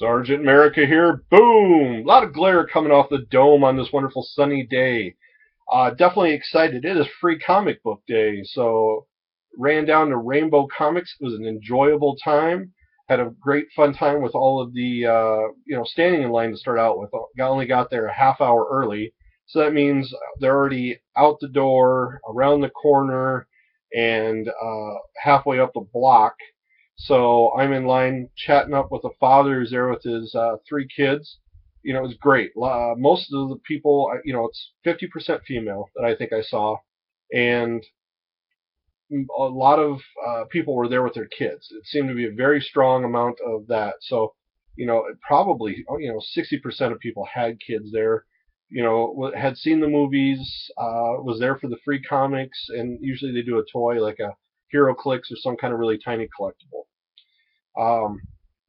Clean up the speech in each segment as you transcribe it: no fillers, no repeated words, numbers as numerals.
Sergeant America here. Boom! A lot of glare coming off the dome on this wonderful sunny day. Definitely excited. It is free comic book day, so ran down to Rainbow Comics. It was an enjoyable time. Had a great fun time with all of the standing in line to start out with. Only got there a half hour early, so that means they're already out the door, around the corner, and halfway up the block. So I'm in line chatting up with a father who's there with his three kids. It was great. Most of the people, it's 50% female that I think I saw, and a lot of people were there with their kids. It seemed to be a very strong amount of that. So, probably 60% of people had kids there. Had seen the movies, was there for the free comics, and usually they do a toy like a Hero Clicks or some kind of really tiny collectible. Um,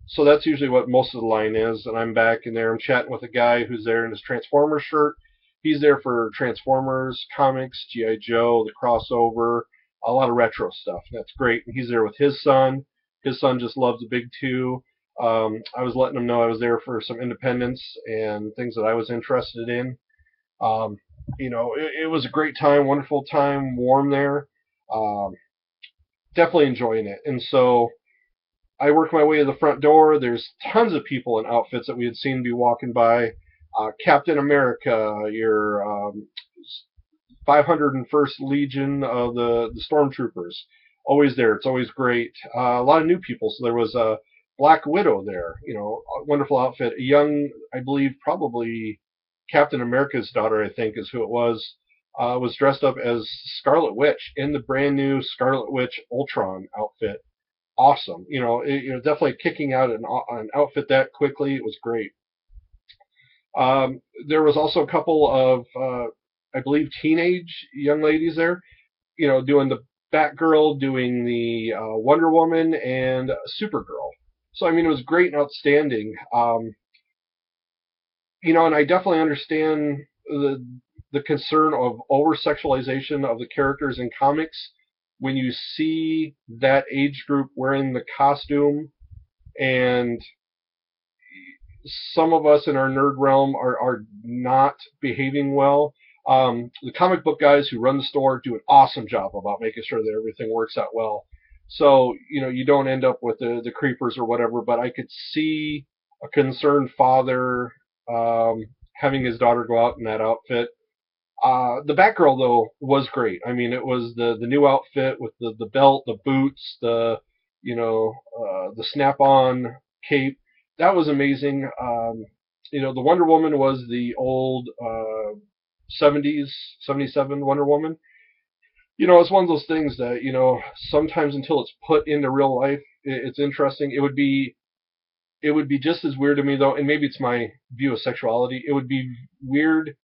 so that's usually what most of the line is, and I'm back in there. I'm chatting with a guy who's there in his Transformers shirt. He's there for Transformers comics, G.I. Joe, the crossover, a lot of retro stuff. That's great. And he's there with his son. His son just loves the big two. I was letting him know I was there for some independence and things that I was interested in. Um, it was a great time, wonderful time, warm there. Um, Definitely enjoying it. And so I work my way to the front door. There's tons of people in outfits that we had seen be walking by. Captain America, your 501st Legion of the Stormtroopers, always there. It's always great. A lot of new people. So there was a Black Widow there. A wonderful outfit. A young, I believe, probably Captain America's daughter, I think, is who it was dressed up as Scarlet Witch in the brand new Scarlet Witch Ultron outfit. Awesome. Definitely kicking out an outfit that quickly. It was great. There was also a couple of, I believe, teenage young ladies there, doing the Batgirl, doing the Wonder Woman, and Supergirl. So, I mean, it was great and outstanding. And I definitely understand the concern of over-sexualization of the characters in comics when you see that age group wearing the costume, and some of us in our nerd realm are not behaving well. The comic book guys who run the store do an awesome job about making sure that everything works out well. So, you don't end up with the creepers or whatever, but I could see a concerned father having his daughter go out in that outfit. The Batgirl though was great. I mean, it was the new outfit with the belt, the boots, the snap-on cape. That was amazing. The Wonder Woman was the old 70s, 77 Wonder Woman. It's one of those things that sometimes until it's put into real life, it's interesting. It would be just as weird to me though, and maybe it's my view of sexuality. It would be weird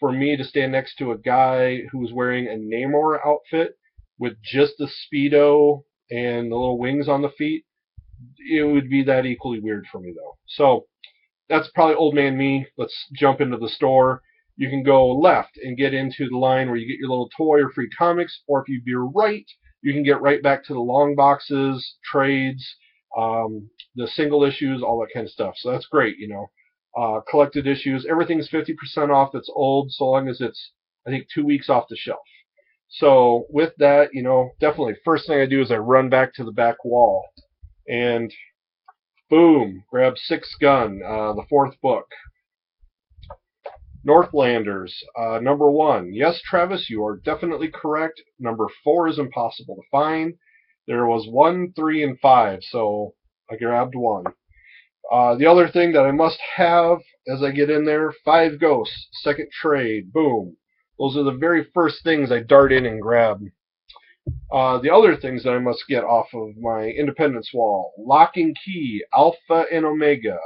for me to stand next to a guy who's wearing a Namor outfit with just the Speedo and the little wings on the feet. It would be that equally weird for me, though. So that's probably old man me. Let's jump into the store. You can go left and get into the line where you get your little toy or free comics, or if you veer right, you can get right back to the long boxes, trades, the single issues, all that kind of stuff. So that's great, collected issues. Everything's 50% off that's old, so long as it's, I think, 2 weeks off the shelf. So with that, definitely first thing I do is I run back to the back wall and boom, grab Six Gun, the fourth book. Northlanders, number 1. Yes, Travis, you are definitely correct. Number 4 is impossible to find. There was 1, 3, and 5, so I grabbed 1. The other thing that I must have as I get in there, 5 Ghosts, second trade, boom. Those are the very first things I dart in and grab. The other things that I must get off of my Independence wall, Lock and Key, Alpha and Omega.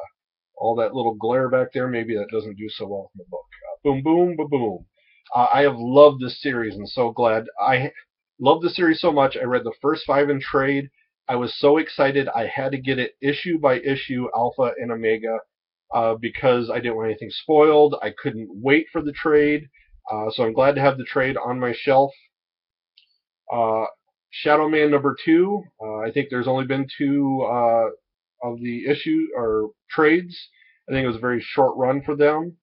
All that little glare back there, maybe that doesn't do so well in the book. Boom, boom, boom, boom. I have loved this series and so glad. I love the series so much. I read the first 5 in trade. I was so excited I had to get it issue by issue, Alpha and Omega, because I didn't want anything spoiled. I couldn't wait for the trade, so I'm glad to have the trade on my shelf. Shadow Man number 2. I think there's only been 2 of the issue or trades. I think it was a very short run for them.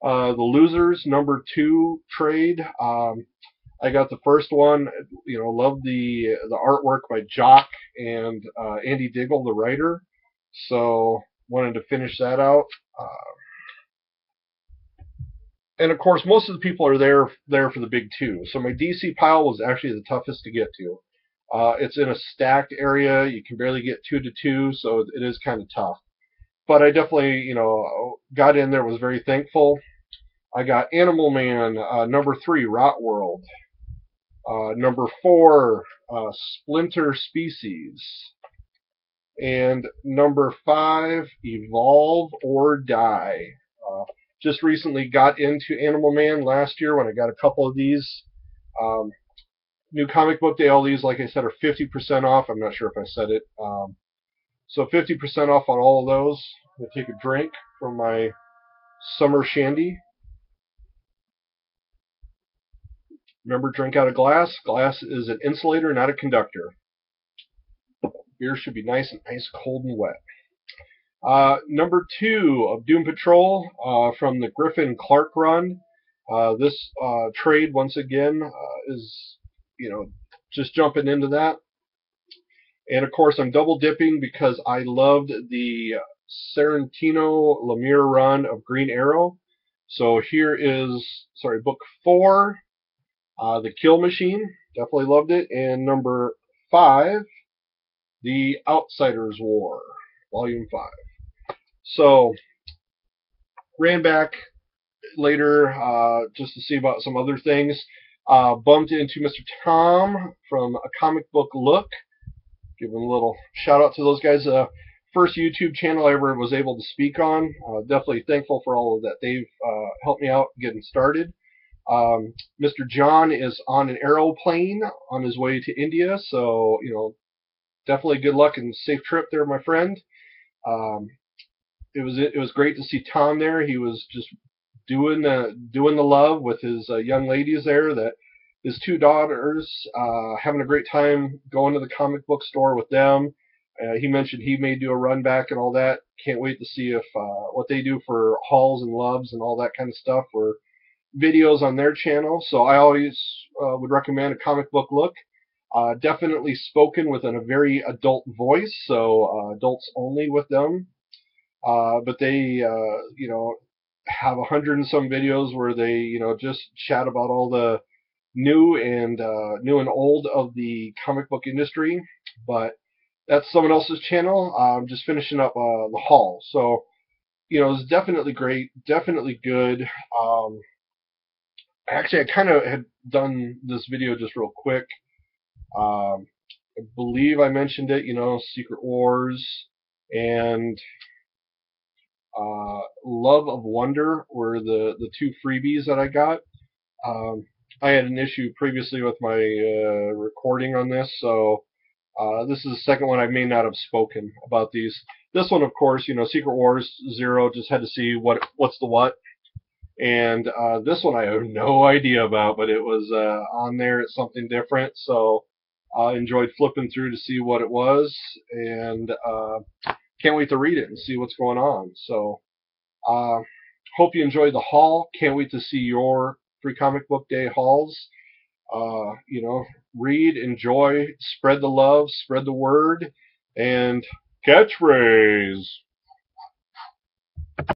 The Losers #2 trade. I got the first one. Loved the artwork by Jock and Andy Diggle, the writer. So wanted to finish that out. And of course, most of the people are there for the big two. So my DC pile was actually the toughest to get to. It's in a stacked area. You can barely get 2 to 2, so it is kind of tough. But I definitely, got in there. Was very thankful. I got Animal Man #3, Rot World. #4, Splinter Species. And #5, Evolve or Die. Just recently got into Animal Man last year when I got a couple of these. New Comic Book Day, all these, like I said, are 50% off. I'm not sure if I said it. So 50% off on all of those. I'm going to take a drink from my summer shandy. Remember, drink out of glass. Glass is an insulator, not a conductor. Beer should be nice and ice cold and wet. #2 of Doom Patrol from the Griffin Clark run. This trade, once again, is, just jumping into that. And of course, I'm double dipping because I loved the Sorrentino Lemire run of Green Arrow. So here is, book 4, The Kill Machine. Definitely loved it. And #5, The Outsiders War, Volume 5. So, ran back later just to see about some other things. Bumped into Mr. Tom from A Comic Book Look. Give him a little shout out to those guys. First YouTube channel I ever was able to speak on. Definitely thankful for all of that. They've helped me out getting started. Mr. John is on an aeroplane on his way to India, so definitely good luck and safe trip there, my friend. It was great to see Tom there. He was just doing the love with his young ladies there. That his 2 daughters, having a great time going to the comic book store with them. He mentioned he may do a run back and all that. Can't wait to see if what they do for hauls and loves and all that kind of stuff or videos on their channel. So I always would recommend A Comic Book Look. Definitely spoken with a very adult voice, so adults only with them. But they, have 100 and some videos where they, just chat about all the new and old of the comic book industry. But that's someone else's channel. I'm just finishing up the haul. So, it's definitely great, definitely good. Actually, I kind of had done this video just real quick. I believe I mentioned it, Secret Wars and Love of Wonder were the 2 freebies that I got. I had an issue previously with my recording on this, so this is the second one I may not have spoken about these. This one, of course, Secret Wars 0, just had to see what's the what. And this one I have no idea about, but it was on there. It's something different, so I enjoyed flipping through to see what it was, and can't wait to read it and see what's going on. So, hope you enjoyed the haul. Can't wait to see your Free Comic Book Day hauls. Read, enjoy, spread the love, spread the word, and catchphrase.